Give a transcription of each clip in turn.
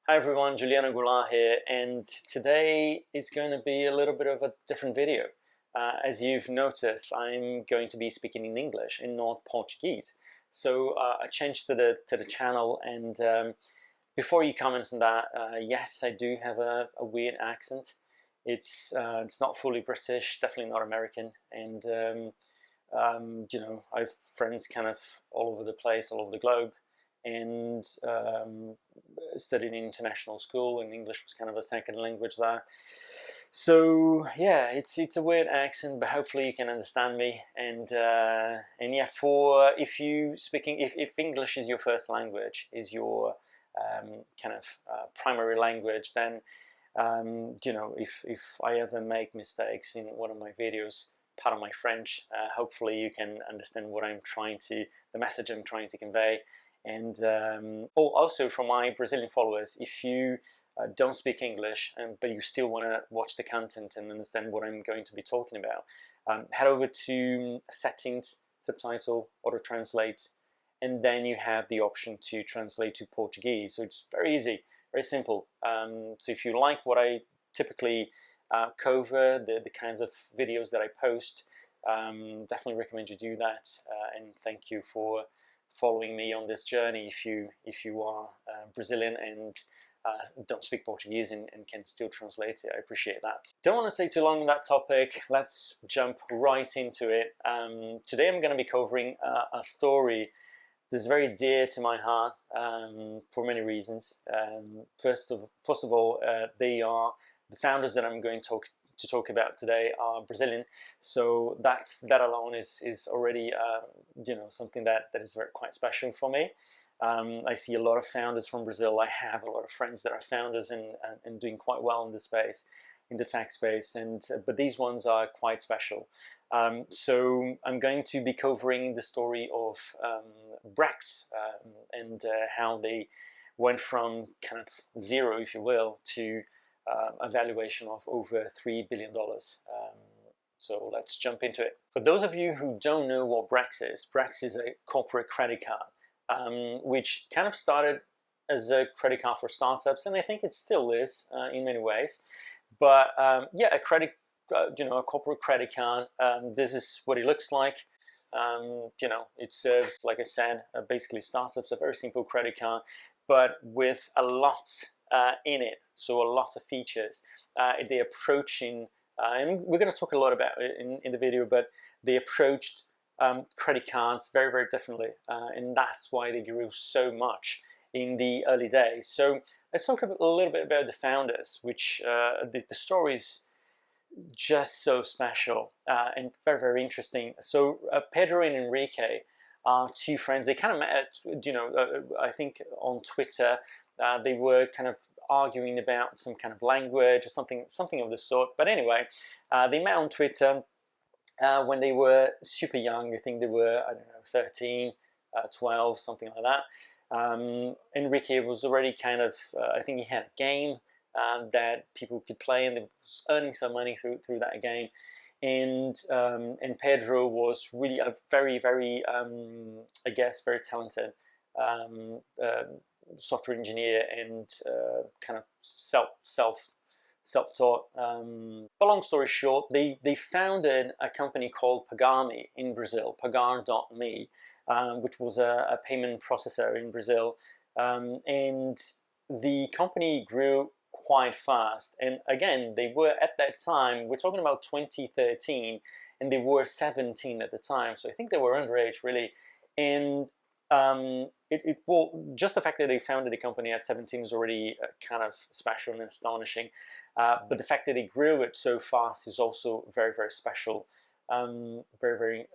Hi everyone, Juliano Goulart here, and today is going to be a little bit of a different video. As you've noticed, I'm going to be speaking in English and not Portuguese. So I changed to the channel, and before you comment on that, yes, I do have a weird accent. It's not fully British, definitely not American, and you know, I have friends kind of all over the place, all over the globe, and studied in international school, and English was kind of a second language there. So yeah, it's a weird accent, but hopefully you can understand me. And yeah, for if English is your first language, is your kind of primary language, then you know, if I ever make mistakes in one of my videos, pardon my French, hopefully you can understand what the message I'm trying to convey. And also for my Brazilian followers, if you don't speak English, but you still want to watch the content and understand what I'm going to be talking about, head over to Settings, Subtitle, Auto Translate, and then you have the option to translate to Portuguese. So it's very easy, very simple. So if you like what I typically cover, the kinds of videos that I post, definitely recommend you do that. And thank you for following me on this journey if you are Brazilian and don't speak Portuguese and can still translate it. I appreciate that. Don't want to stay too long on that topic. Let's jump right into it. Today I'm going to be covering a story that's very dear to my heart for many reasons. First of all, they are the founders that I'm going to talk about today are Brazilian, so that alone is already you know, something that is quite special for me. I see a lot of founders from Brazil. I have a lot of friends that are founders and doing quite well in the space, in the tech space, and but these ones are quite special. So I'm going to be covering the story of Brex and how they went from kind of zero, if you will, to a valuation of over $3 billion. So let's jump into it. For those of you who don't know what Brex is a corporate credit card, which kind of started as a credit card for startups, and I think it still is in many ways. But yeah, a corporate credit card. This is what it looks like. You know, it serves, like I said, basically startups, a very simple credit card, but with a lot in it, so a lot of features. They approaching, and we're going to talk a lot about it in the video, but they approached credit cards very, very differently, and that's why they grew so much in the early days. So let's talk a little bit about the founders, which the story is just so special and very, very interesting. So Pedro and Henrique are two friends. They kind of met, you know, I think on Twitter. They were kind of arguing about some kind of language or something of the sort. But anyway, they met on Twitter when they were super young. I think they were, I don't know, 13, 12, something like that. Henrique was already kind of, I think he had a game that people could play, and they was earning some money through that game. And Pedro was really a very, very, I guess, very talented software engineer and kind of self-taught. But long story short, they founded a company called Pagar.me in Brazil, Pagar.me, which was a payment processor in Brazil, and the company grew quite fast. And again, they were at that time, we're talking about 2013, and they were 17 at the time, so I think they were underage really. And well, just the fact that they founded the company at 17 is already kind of special and astonishing, but the fact that they grew it so fast is also very, very special. Very,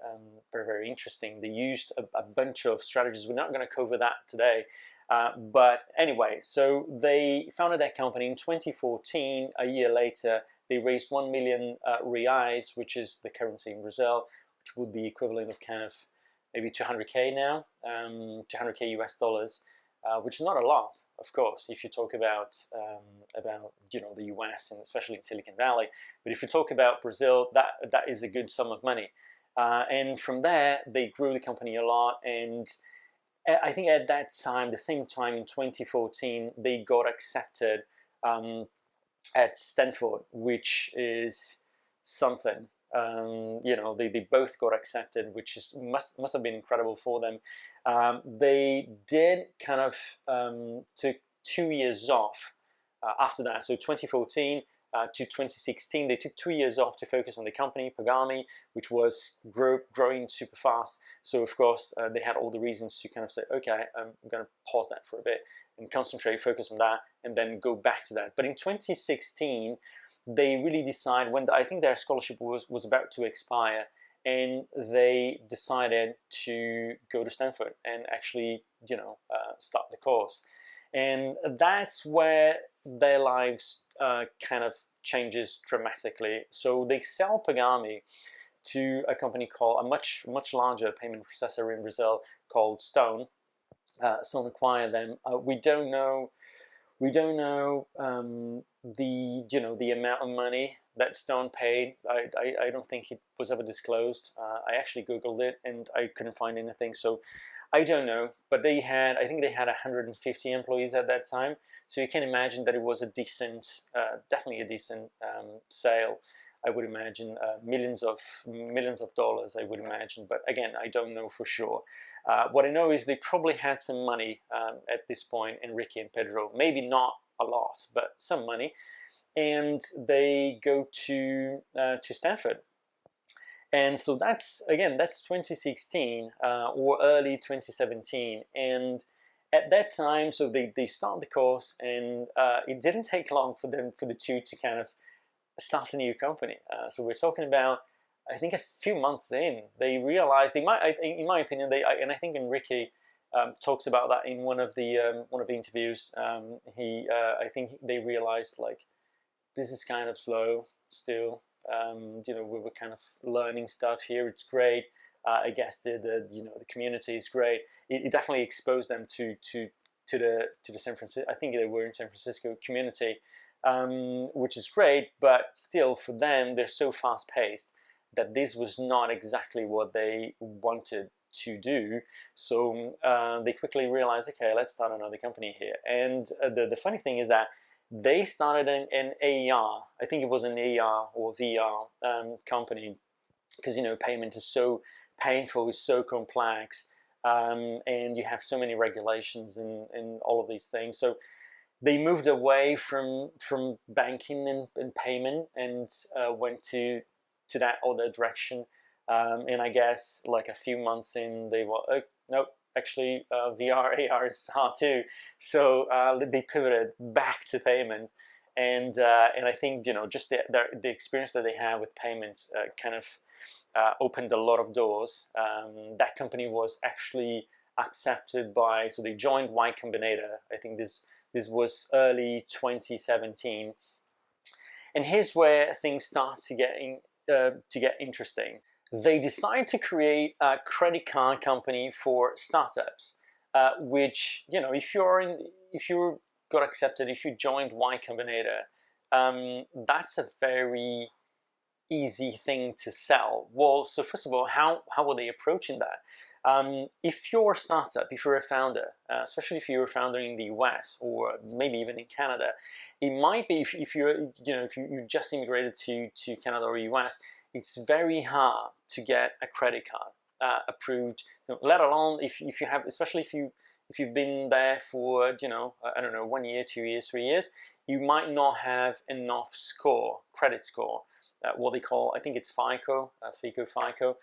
very interesting. They used a bunch of strategies. We're not going to cover that today, but anyway, so they founded that company in 2014. A year later, they raised 1 million reais, which is the currency in Brazil, which would be equivalent of kind of maybe 200K now, 200K US dollars, which is not a lot, of course, if you talk about you know, the US and especially in Silicon Valley. But if you talk about Brazil, that is a good sum of money. And from there, they grew the company a lot, and I think at that time, the same time in 2014, they got accepted at Stanford, which is something. They both got accepted, which must have been incredible for them. They did kind of took 2 years off after that. So 2014 to 2016, they took 2 years off to focus on the company, Pagami, which was growing super fast. So of course, they had all the reasons to kind of say, okay, I'm going to pause that for a bit and concentrate, focus on that, and then go back to that. But in 2016, they really decided, when I think their scholarship was about to expire, and they decided to go to Stanford and actually, start the course. And that's where their lives kind of changes dramatically. So they sell Pagami to a company called, a much larger payment processor in Brazil called Stone. Stone acquire them. We don't know the amount of money that Stone paid. I don't think it was ever disclosed. I actually Googled it and I couldn't find anything. So I don't know, but I think they had 150 employees at that time. So you can imagine that it was a decent, definitely a decent sale. I would imagine millions of dollars, I would imagine. But again, I don't know for sure. What I know is they probably had some money at this point, Henrique and Pedro. Maybe not a lot, but some money. And they go to Stanford. And so that's 2016 or early 2017. And at that time, so they start the course, and it didn't take long for the two to kind of start a new company. So we're talking about, I think, a few months in, they realized in my opinion, and I think Henrique talks about that in one of the interviews. I think they realized, like, this is kind of slow still. We were kind of learning stuff here. It's great. I guess the community is great. It definitely exposed them to the San Francisco. I think they were in San Francisco community, which is great. But still, for them, they're so fast paced that this was not exactly what they wanted to do. So they quickly realized, okay, let's start another company here. And the funny thing is that they started an AR. I think it was an AR or VR company, because payment is so painful, is so complex, and you have so many regulations and all of these things. So they moved away from banking and payment and went to that other direction. And I guess like a few months in, they were, oh, nope, actually VR, AR is hard too. So they pivoted back to payment. And I think, just the experience that they had with payments kind of opened a lot of doors. That company was actually accepted by, so they joined Y Combinator. I think this was early 2017. And here's where things start to get interesting. They decide to create a credit card company for startups, which, if you got accepted, if you joined Y Combinator, that's a very easy thing to sell. Well, so first of all, how were they approaching that? If you're a startup, if you're a founder, especially if you're a founder in the US or maybe even in Canada, it might be if you just immigrated to Canada or US, it's very hard to get a credit card approved. Let alone if you have, especially if you've been there for I don't know, 1 year, 2 years, 3 years, you might not have enough credit score, what they call, I think it's FICO, FICO. FICO,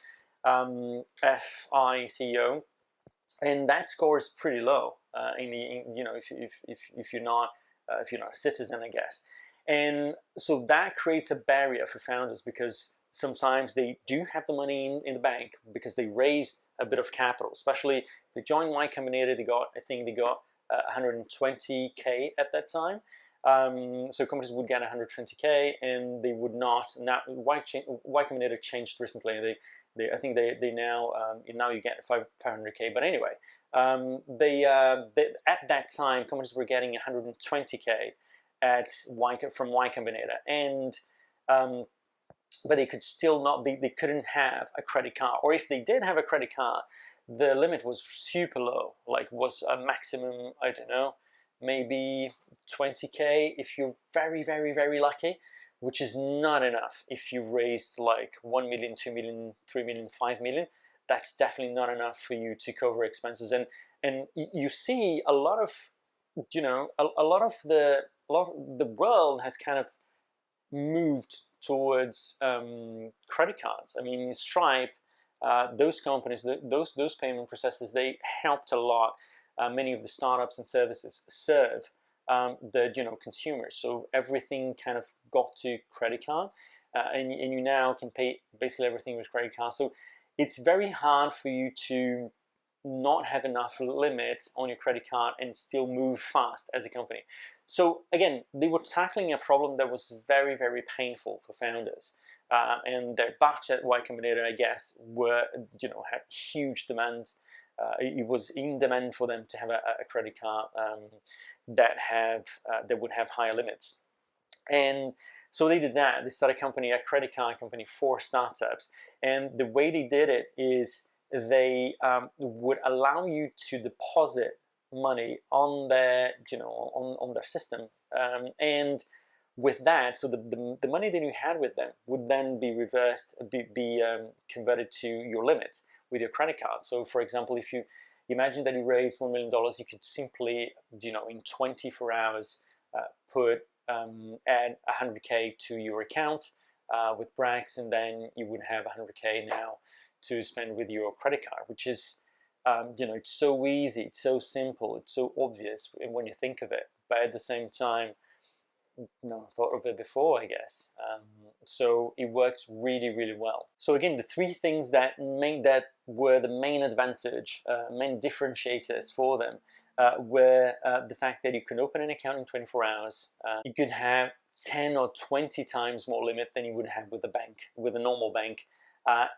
and that score is pretty low if you're not a citizen, I guess. And so that creates a barrier for founders, because sometimes they do have the money in the bank because they raised a bit of capital. Especially if they joined Y Combinator, I think they got 120K at that time. So companies would get 120K, and they would not. Now Y Combinator changed recently. I think they now you get 500K. But anyway, at that time companies were getting 120K from Y Combinator, and but they could still not. They couldn't have a credit card, or if they did have a credit card, the limit was super low, like was a maximum, I don't know, maybe 20K if you're very, very, very lucky, which is not enough. If you raised like 1 million, 2 million, 3 million, 5 million, that's definitely not enough for you to cover expenses. And you see a lot of, you know, a lot of the world has kind of moved towards credit cards. I mean, Stripe, those companies, those payment processors, they helped a lot. Many of the startups and services serve the consumers. So everything kind of got to credit card, and you now can pay basically everything with credit card. So it's very hard for you to not have enough limits on your credit card and still move fast as a company. So again, they were tackling a problem that was very, very painful for founders. And their batch at Y Combinator, I guess, had huge demand. It was in demand for them to have a credit card that would have higher limits. And so they did that. They started a credit card company for startups. And the way they did it is they would allow you to deposit money on their, on their system. And with that, so the money that you had with them would then be reversed, be converted to your limit with your credit card. So for example, if you imagine that you raised $1 million, you could simply, in 24 hours, add 100K to your account with Brex, and then you would have 100K now to spend with your credit card, which is, it's so easy, it's so simple, it's so obvious when you think of it, but at the same time, no, thought of it before, I guess. So it works really, really well. So again, the three things that were the main advantage, main differentiators for them, were the fact that you can open an account in 24 hours. You could have 10 or 20 times more limit than you would have with a bank, with a normal bank.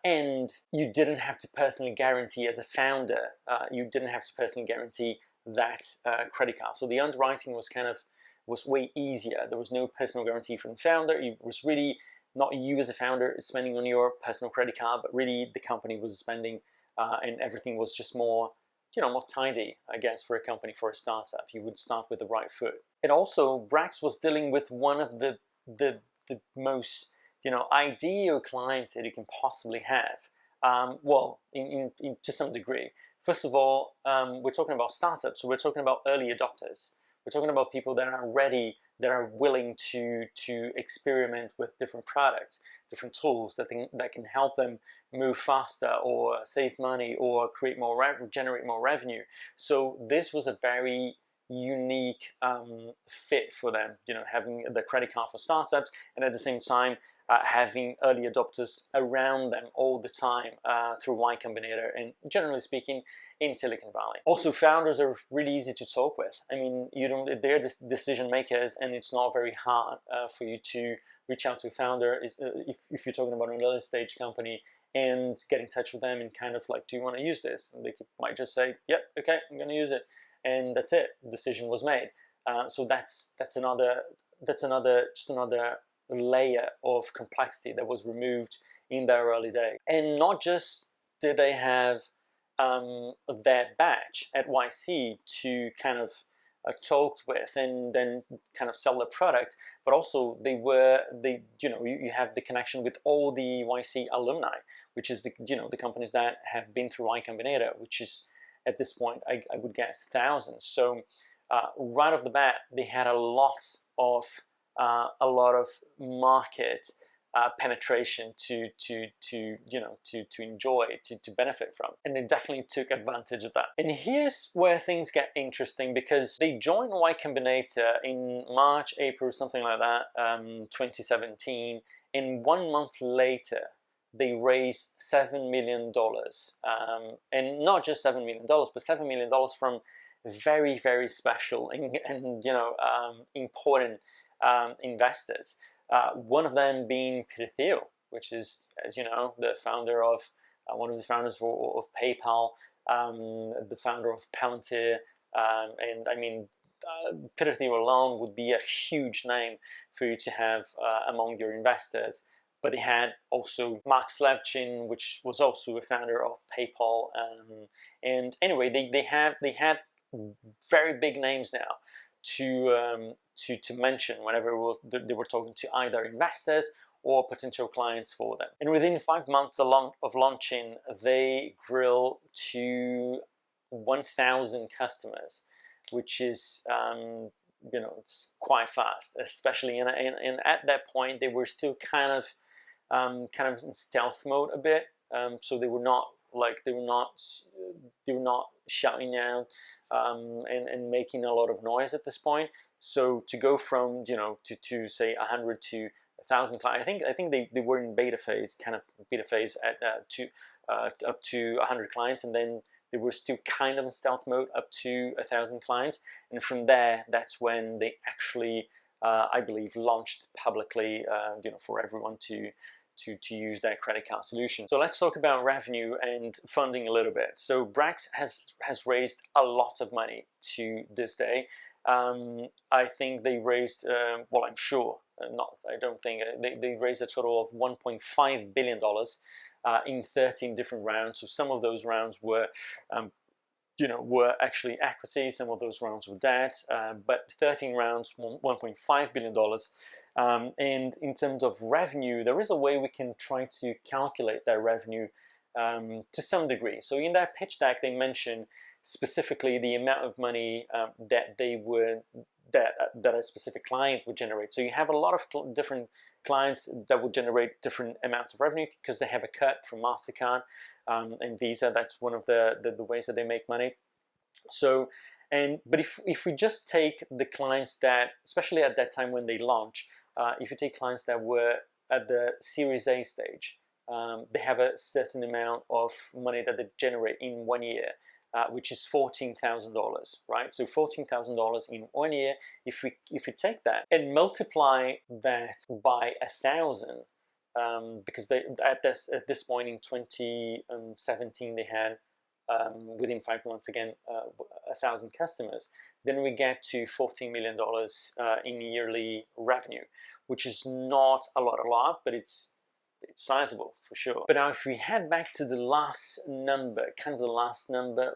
And you didn't have to personally guarantee as a founder. You didn't have to personally guarantee that credit card. So the underwriting was way easier. There was no personal guarantee from the founder. It was really not you as a founder spending on your personal credit card, but really the company was spending, and everything was just more, more tidy, I guess, for a company, for a startup. You would start with the right foot. And also, Brex was dealing with one of the most, ideal clients that you can possibly have. Well, to some degree. First of all, we're talking about startups, so we're talking about early adopters. We're talking about people that are ready, that are willing to experiment with different products, different tools that can help them move faster or save money or create generate more revenue. So this was a very unique fit for them, having the credit card for startups, and at the same time having early adopters around them all the time through Y Combinator, and generally speaking in Silicon Valley. Also, founders are really easy to talk with. I mean, they're decision makers, and it's not very hard for you to reach out to a founder if you're talking about an early stage company and get in touch with them and kind of like, do you want to use this? And they might just say, yep, okay, I'm going to use it, and that's it. The decision was made. So that's another layer of complexity that was removed in their early days. And not just did they have their batch at YC to kind of talk with and then kind of sell the product, but also you have the connection with all the YC alumni, which is the companies that have been through Y Combinator, which is at this point I would guess thousands. So right off the bat, they had a lot of market penetration to enjoy, to benefit from, and they definitely took advantage of that. And here's where things get interesting, because they joined Y Combinator in March, April, something like that, 2017, and 1 month later they raised $7 million, and not just $7 million, but $7 million from very, very special and important investors. One of them being Pedro Thiel, which is, as you know, the founder of one of the founders of PayPal, the founder of Palantir, and I mean, Pedro Thiel alone would be a huge name for you to have among your investors. but they had also Levchin, which was also a founder of PayPal. And anyway, they had very big names now to mention whenever they were talking to either investors or potential clients for them. And within 5 months of launching, they grew to 1,000 customers, which is it's quite fast, especially and at that point they were still kind of in stealth mode a bit. So they were not shouting out and making a lot of noise at this point. So to go from to say 100 to 1,000 clients, I think they were in beta phase at up to 100 clients, and then they were still kind of in stealth mode up to 1,000 clients, and from there, that's when they actually, I believe, launched publicly, for everyone to use their credit card solution. So let's talk about revenue and funding a little bit. So Brex has raised a lot of money to this day. I think they raised, I'm sure, I don't think, they raised a total of $1.5 billion in 13 different rounds. So some of those rounds were actually equity, some of those rounds were debt, but 13 rounds, $1.5 billion. And in terms of revenue, there is a way we can try to calculate their revenue to some degree. So in their pitch deck, they mention specifically the amount of money that a specific client would generate. So you have a lot of different clients that would generate different amounts of revenue because they have a cut from MasterCard and Visa. That's one of the ways that they make money. So, but if we just take the clients that, especially at that time when they launch, if you take clients that were at the Series A stage, they have a certain amount of money that they generate in 1 year. Which is $14,000, right? So $14,000 in 1 year. If we take that and multiply that by 1,000, because at this point in 2017 they had within 5 months again 1,000 customers, then we get to $14 million in yearly revenue, which is not a lot, but it's sizable for sure. But now if we head back to the last number,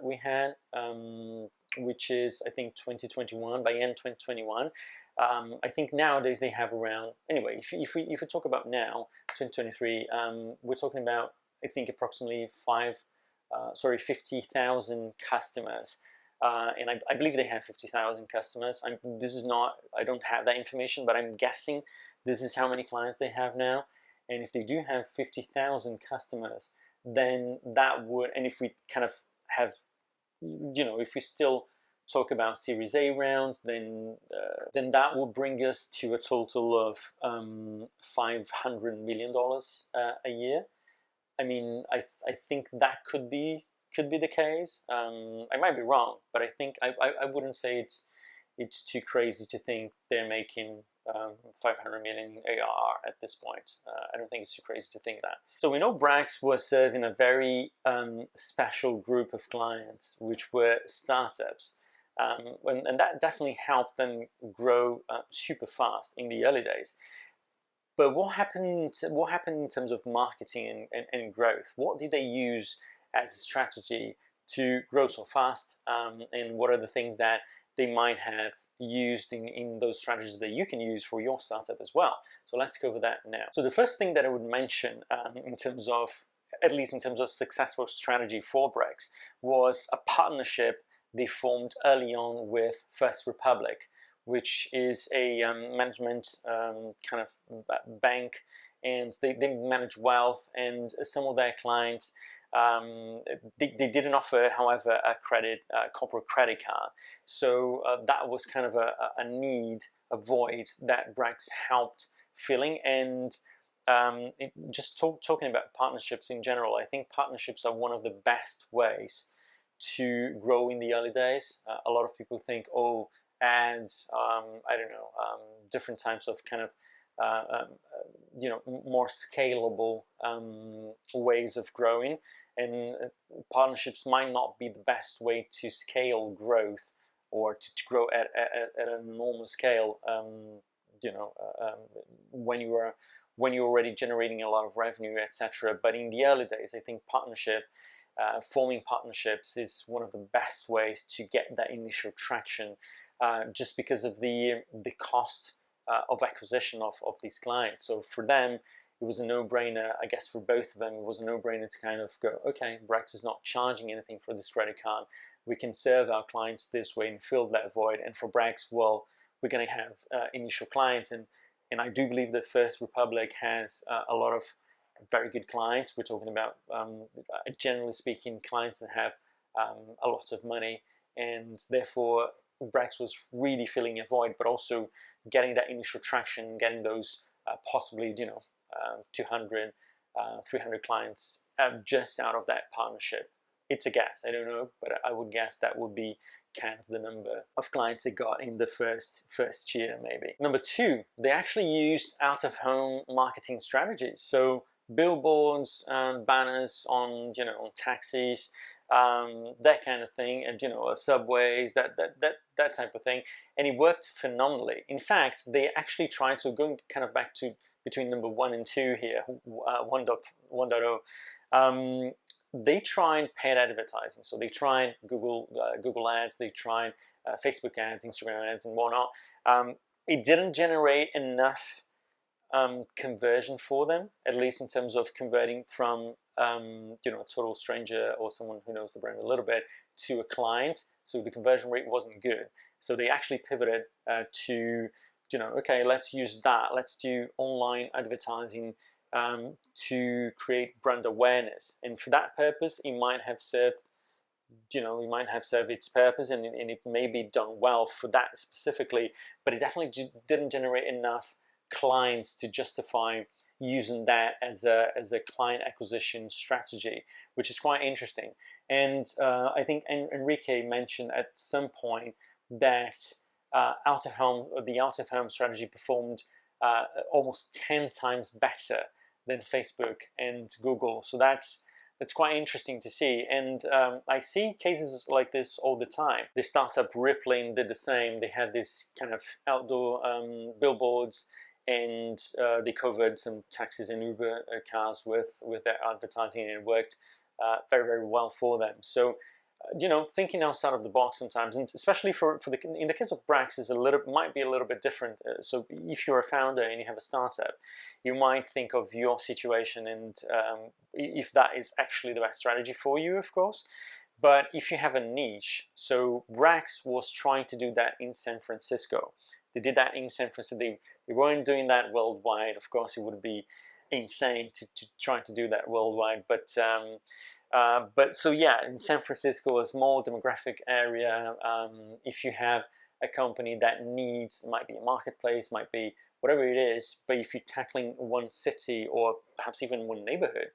we had, which is I think 2021, by end 2021, I think nowadays they have around, anyway, if we talk about now, 2023, we're talking about, I think, approximately 50,000 customers. And I believe they have 50,000 customers. I don't have that information, but I'm guessing this is how many clients they have now. And if they do have 50,000 customers, then that would, and if we kind of have, if we still talk about Series A rounds, then that will bring us to a total of $500 million a year. I mean, I think that could be the case. I might be wrong, but I think I wouldn't say it's too crazy to think they're making 500 million ARR at this point. I don't think it's too crazy to think that. So we know Brex was serving a very special group of clients, which were startups. And that definitely helped them grow super fast in the early days. But what happened in terms of marketing and growth? What did they use as a strategy to grow so fast? And what are the things that they might have used in those strategies that you can use for your startup as well? So let's go over that now. So the first thing that I would mention in terms of successful strategy for Brex was a partnership they formed early on with First Republic, which is a management kind of bank, and they manage wealth, and some of their clients, they didn't offer, however, a corporate credit card. So that was kind of a need, a void that Brex helped filling. And talking about partnerships in general, I think partnerships are one of the best ways to grow in the early days. A lot of people think, oh, ads, different types of kind of more scalable ways of growing, and partnerships might not be the best way to scale growth or to grow at an enormous scale. When you are when you're already generating a lot of revenue, etc. But in the early days, I think forming partnerships is one of the best ways to get that initial traction, just because of the cost of acquisition of these clients. So for them, it was a no-brainer. I guess for both of them, it was a no-brainer to kind of go, okay, Brex is not charging anything for this credit card. We can serve our clients this way and fill that void. And for Brex, well, we're going to have initial clients, and I do believe that First Republic has a lot of very good clients. We're talking about, generally speaking, clients that have a lot of money, and therefore Brex was really filling a void, but also getting that initial traction, getting those possibly 200, 300 clients just out of that partnership. It's a guess, I don't know, but I would guess that would be kind of the number of clients they got in the first year, maybe. Number two, they actually used out-of-home marketing strategies. So billboards, banners on on taxis, that kind of thing, and subways, that type of thing, and it worked phenomenally. In fact, they actually tried to, going kind of back to between number 1 and 2 here, 1.0. They tried paid advertising, so they tried Google ads, they tried Facebook ads, Instagram ads, and whatnot. It didn't generate enough conversion for them, at least in terms of converting from a total stranger or someone who knows the brand a little bit to a client. So the conversion rate wasn't good. So they actually pivoted to okay, let's use that. Let's do online advertising to create brand awareness, and for that purpose, it might have served its purpose, and it may be done well for that specifically, but it definitely didn't generate enough clients to justify using that as a client acquisition strategy, which is quite interesting. And I think Henrique mentioned at some point that the out-of-home strategy performed almost 10 times better than Facebook and Google. So that's quite interesting to see. And I see cases like this all the time. The startup Rippling did the same. They had this kind of outdoor billboards, and they covered some taxis and Uber cars with their advertising, and it worked very, very well for them. So thinking outside of the box sometimes, and especially in the case of Brex, might be a little bit different. So if you're a founder and you have a startup, you might think of your situation, and if that is actually the best strategy for you, of course. But if you have a niche, so Brex was trying to do that in San Francisco. They did that in San Francisco. They weren't doing that worldwide. Of course, it would be insane to try to do that worldwide. But so yeah, in San Francisco, a small demographic area. If you have a company that might be a marketplace, might be whatever it is, but if you're tackling one city or perhaps even one neighborhood,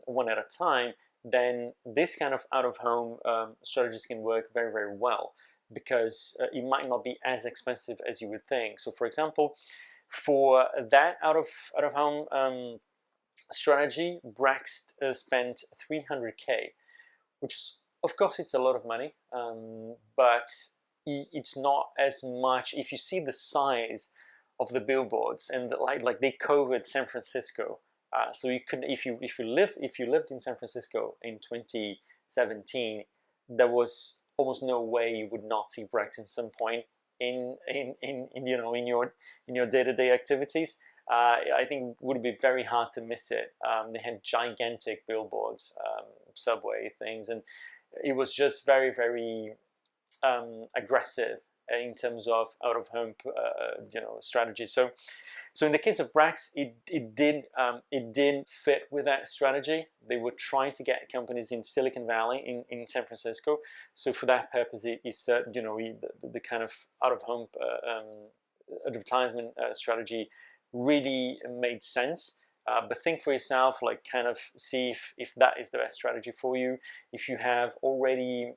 one at a time, then this kind of out-of-home strategies can work very, very well, because it might not be as expensive as you would think. So for example, for that out-of-home strategy, Brex spent 300K, which is, of course, it's a lot of money, but it's not as much if you see the size of the billboards, and like they covered San Francisco. So you could, if you lived in San Francisco in 2017, there was almost no way you would not see Brex at some point in your day-to-day activities. I think it would be very hard to miss it. They had gigantic billboards, subway things, and it was just very, very aggressive in terms of out-of-home strategy. So in the case of Brex, it did fit with that strategy. They were trying to get companies in Silicon Valley, in San Francisco. So for that purpose, the kind of out-of-home advertisement strategy really made sense. But think for yourself, kind of see if that is the best strategy for you. If you already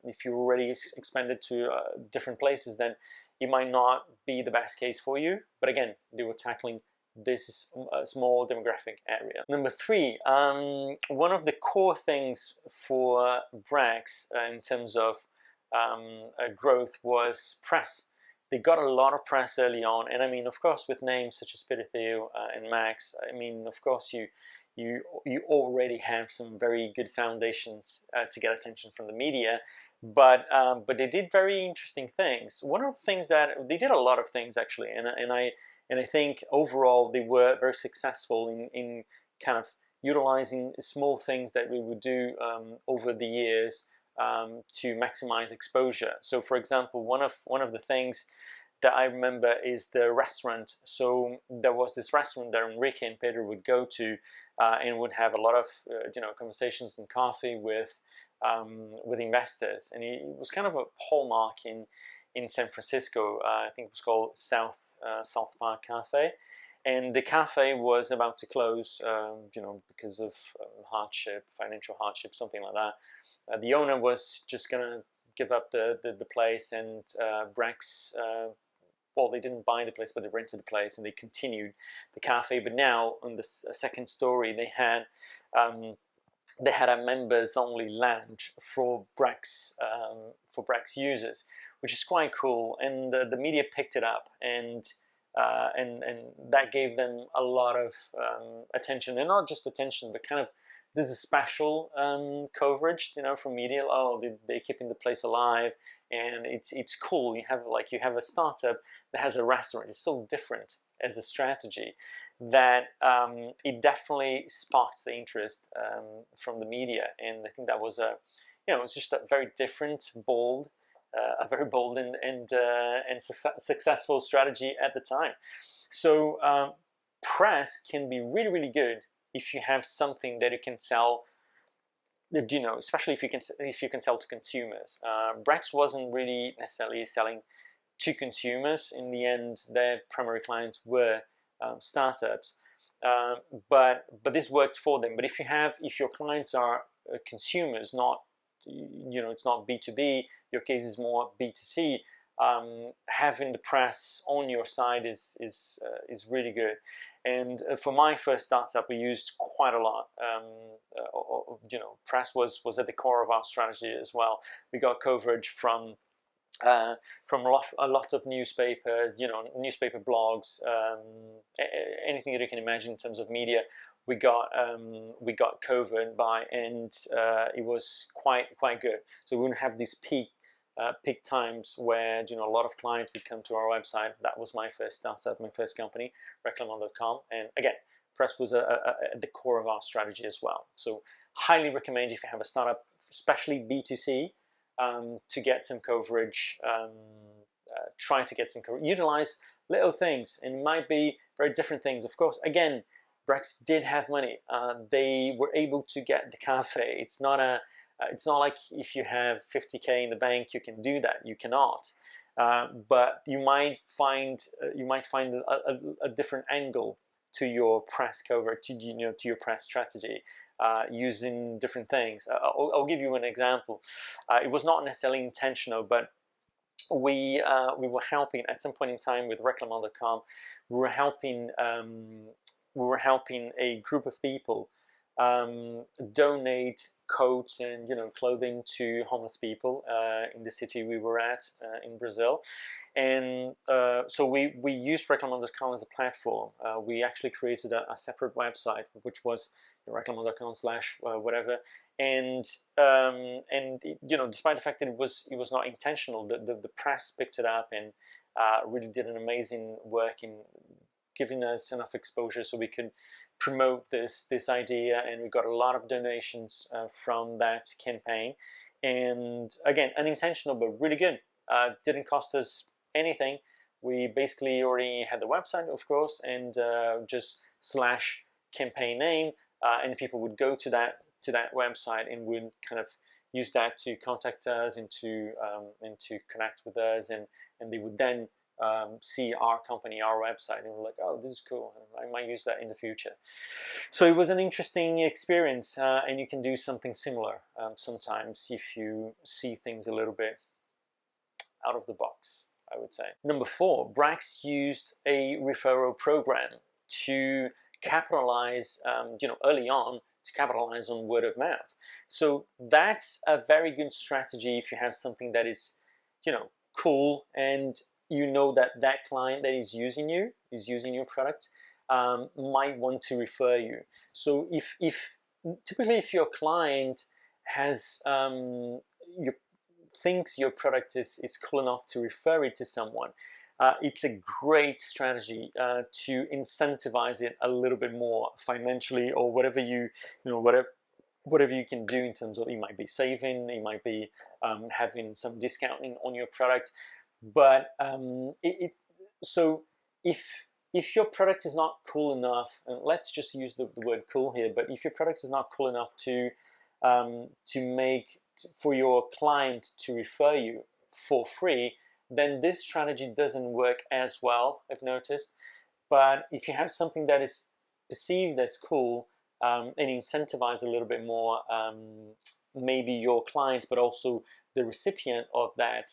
expanded to different places, then it might not be the best case for you. But again, they were tackling this small demographic area. Number 3, one of the core things for Brex in terms of growth was press. they got a lot of press early on, and I mean, of course, with names such as Pedro, Thiel, and Max, I mean, of course, you already have some very good foundations to get attention from the media, but they did very interesting things. One of the things that they did, a lot of things actually, and I think overall they were very successful in kind of utilizing small things that we would do over the years to maximize exposure. So, for example, one of the things that I remember is the restaurant. So there was this restaurant that Henrique and Pedro would go to, and would have a lot of conversations and coffee with investors, and it was kind of a hallmark in San Francisco. I think it was called South Park Cafe. And the cafe was about to close, because of hardship, financial hardship, something like that. The owner was just gonna give up the place, and Brex, well, they didn't buy the place, but they rented the place, and they continued the cafe. But now on the second story, they had a members-only lounge for Brex users, which is quite cool. And the media picked it up, and that gave them a lot of attention, and not just attention, but kind of there's a special coverage, from media. Oh, they're keeping the place alive, and it's cool. You have a startup that has a restaurant. It's so different as a strategy that it definitely sparked the interest from the media, and I think that was it was just a very different, bold. A very bold and successful strategy at the time. So press can be really, really good if you have something that you can sell. Especially if you can sell to consumers. Brex wasn't really necessarily selling to consumers. In the end, their primary clients were startups, but this worked for them. But if your clients are consumers, not it's not B2B, your case is more B2C, having the press on your side is really good. And for my first startup, we used quite a lot. Press was at the core of our strategy as well. We got coverage from a lot of newspapers, newspaper blogs, anything that you can imagine in terms of media. We got covered by, and it was quite good. So we wouldn't have these peak times where a lot of clients would come to our website. That was my first startup, my first company, Referral.com, and again, press was at the core of our strategy as well. So highly recommend if you have a startup, especially B2C, to get some coverage. Try to get some coverage. Utilize little things, and it might be very different things. Of course, again, Brex did have money. They were able to get the cafe. It's not like if you have 50K in the bank, you can do that. You cannot. But you might find a different angle to your press cover, to your press strategy, using different things. I'll give you an example. It was not necessarily intentional, but we were helping at some point in time with Reclamant.com. We were helping a group of people donate coats and clothing to homeless people in the city we were at in Brazil. And so we used Reclamant.com as a platform. We actually created a separate website, which was reclamant.com/whatever. And despite the fact that it was not intentional, the press picked it up and really did an amazing work in giving us enough exposure so we could promote this idea, and we got a lot of donations from that campaign. And again, unintentional but really good. Didn't cost us anything. We basically already had the website, of course, and just /campaign name, and people would go to that website and would kind of use that to contact us and to connect with us, and they would then see our company, our website, and we're like, oh, this is cool. I might use that in the future. So it was an interesting experience, and you can do something similar sometimes if you see things a little bit out of the box, I would say. Number 4, Brex used a referral program to capitalize, early on, to capitalize on word of mouth. So that's a very good strategy if you have something that is, cool and you know that that client that is using your product, might want to refer you. So if typically if your client has thinks your product is cool enough to refer it to someone, it's a great strategy to incentivize it a little bit more financially, or whatever whatever you can do in terms of, it might be saving, it might be having some discounting on your product. But so if your product is not cool enough, and let's just use the word cool here, but if your product is not cool enough for your client to refer you for free, then this strategy doesn't work as well, I've noticed. But if you have something that is perceived as cool, and incentivize a little bit more, maybe your client, but also the recipient of that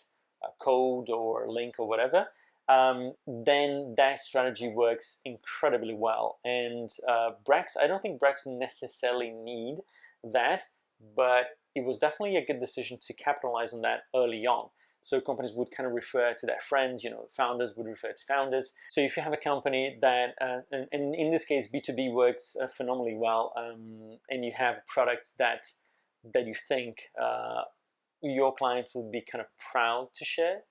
code or link or whatever, then that strategy works incredibly well. And Brex, I don't think Brex necessarily need that, but it was definitely a good decision to capitalize on that early on. So companies would kind of refer to their friends, founders would refer to founders. So if you have a company that, and in this case, B2B works phenomenally well, and you have products that you think your clients would be kind of proud to share,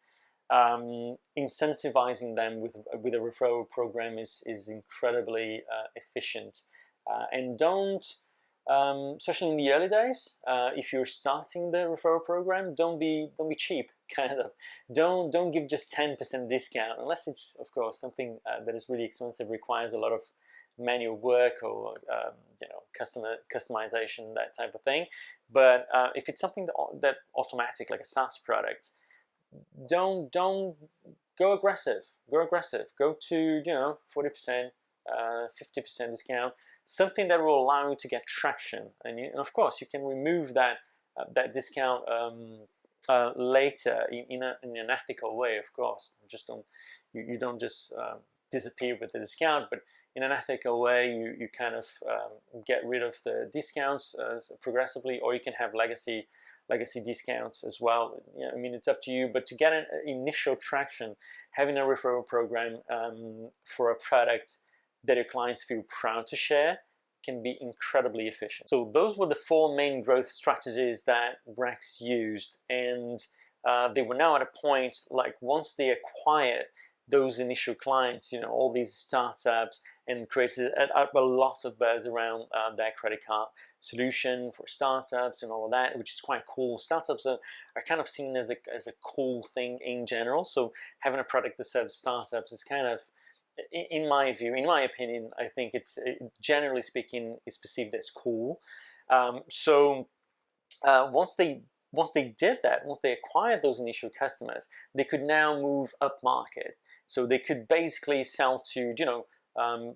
incentivizing them with a referral program is incredibly efficient. And don't, especially in the early days, if you're starting the referral program, don't be cheap. Kind of, don't give just 10% discount, unless it's, of course, something that is really expensive, requires a lot of manual work, or customization, that type of thing. But if it's something that automatic, like a SaaS product, don't go aggressive. Go to 40%, 50% discount, something that will allow you to get traction. And of course, you can remove that discount later in an ethical way. Of course, you don't just disappear with the discount, but in an ethical way, you kind of get rid of the discounts progressively, or you can have legacy discounts as well. I mean, it's up to you. But to get an initial traction, having a referral program for a product that your clients feel proud to share can be incredibly efficient. So those were the 4 main growth strategies that Brex used, and they were now at a point, like, once they acquired those initial clients, all these startups, and created a lot of buzz around their credit card solution for startups and all of that, which is quite cool. Startups are kind of seen as a cool thing in general. So having a product that serves startups is kind of, in my view, in my opinion, I think it's, generally speaking, is perceived as cool. So once they did that, once they acquired those initial customers, they could now move up market. So they could basically sell to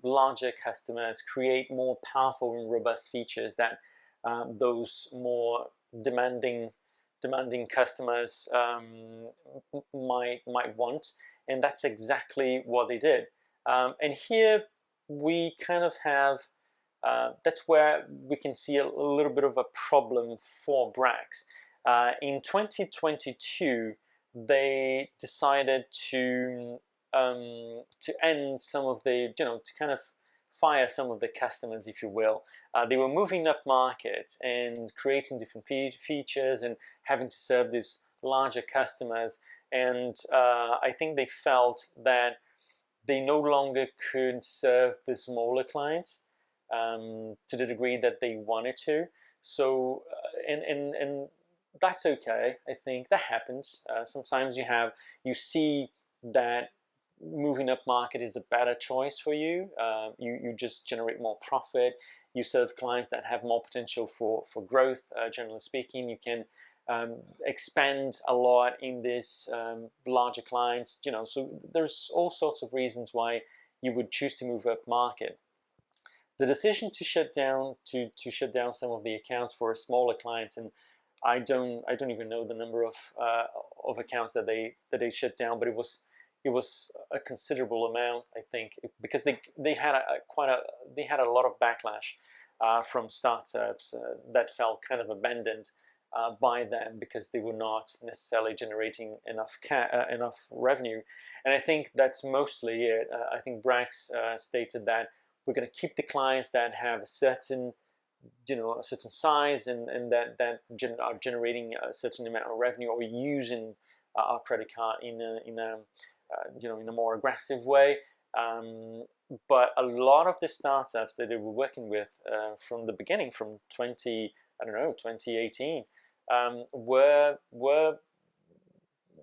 larger customers, create more powerful and robust features that those more demanding customers might want, and that's exactly what they did. And here we kind of have, that's where we can see a little bit of a problem for Brex. In 2022, they decided to end some of the, to kind of fire some of the customers, if you will. They were moving up market and creating different features and having to serve these larger customers. And I think they felt that they no longer could serve the smaller clients to the degree that they wanted to. So, and that's okay. I think that happens. Sometimes you see that moving up market is a better choice for you. You just generate more profit. You serve clients that have more potential for growth. Generally speaking, you can expand a lot in these larger clients. So there's all sorts of reasons why you would choose to move up market. The decision to shut down some of the accounts for smaller clients, and I don't even know the number of accounts that they shut down, but it was a considerable amount, I think, because they had a lot of backlash from startups that felt kind of abandoned by them because they were not necessarily generating enough revenue. And I think that's mostly it. I think Brex stated that we're going to keep the clients that have a certain a certain size and that are generating a certain amount of revenue or using our credit card in a more aggressive way. But a lot of the startups that they were working with from the beginning, from 2018, were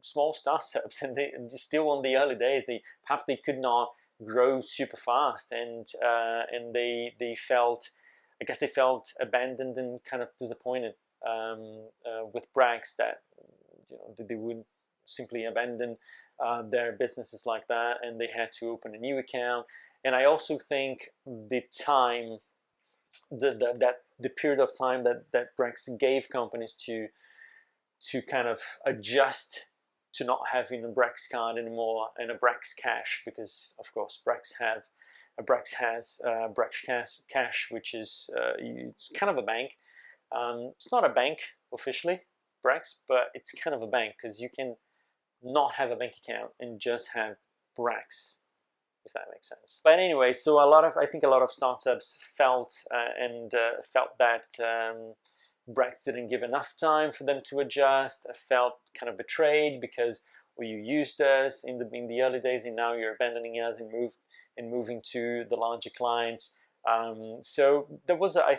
small startups, and they're still on the early days. Perhaps they could not grow super fast, and they felt, I guess they felt abandoned and kind of disappointed with Brex that they would simply abandon their businesses like that, and they had to open a new account. And I also think the time, the period of time that Brex gave companies to kind of adjust to not having a Brex card anymore and a Brex cash, because of course Brex has Brex cash, which is it's kind of a bank. It's not a bank officially, Brex, but it's kind of a bank because you can not have a bank account and just have Brex, if that makes sense. But anyway, so I think a lot of startups felt that Brex didn't give enough time for them to adjust. Felt kind of betrayed because, well, you used us in the early days, and now you're abandoning us and moving to the larger clients. So there was, I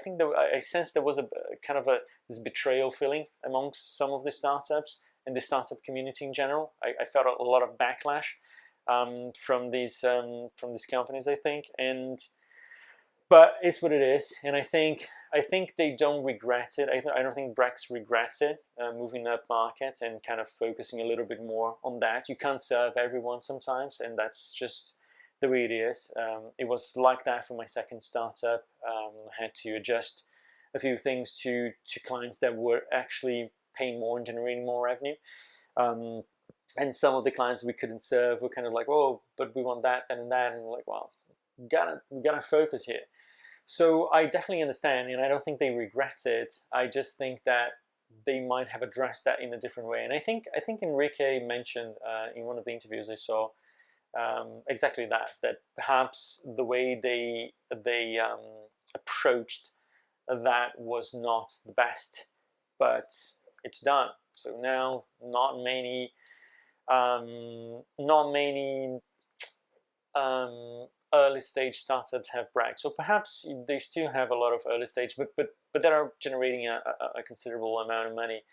sensed there was a kind of this betrayal feeling amongst some of the startups and the startup community in general. I felt a lot of backlash from these companies, I think, but it's what it is, and I think they don't regret it. I don't think Brex regrets it, moving up market and kind of focusing a little bit more on that. You can't serve everyone sometimes, and that's just the way it is. It was like that for my second startup. I had to adjust a few things to clients that were actually paying more and generating more revenue. And some of the clients we couldn't serve were kind of like, oh, but we want that, and that, and we're like, well, we gotta focus here. So I definitely understand, and I don't think they regret it. I just think that they might have addressed that in a different way. And I think Henrique mentioned in one of the interviews I saw exactly that perhaps the way they approached that was not the best, but it's done. So now not many early stage startups have Brex. So perhaps they still have a lot of early stage, but they are generating a considerable amount of money.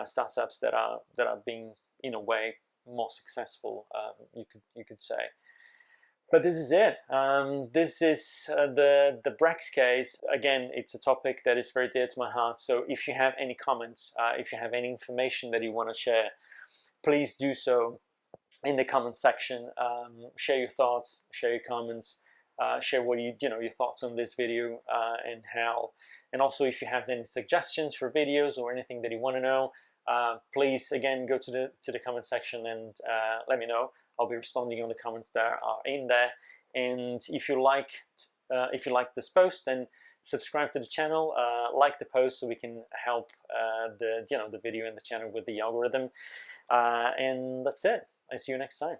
Startups that are being, in a way, more successful, you could say. But this is it. This is the Brex case. Again, it's a topic that is very dear to my heart. So if you have any comments, if you have any information that you want to share, please do so in the comment section. Share your thoughts, share your comments, share what your thoughts on this video and how. And also, if you have any suggestions for videos or anything that you want to know, please again go to the comment section and let me know. I'll be responding on the comments that are in there. And if you liked this post, then subscribe to the channel, like the post, so we can help the video and the channel with the algorithm. And that's it. I see you next time.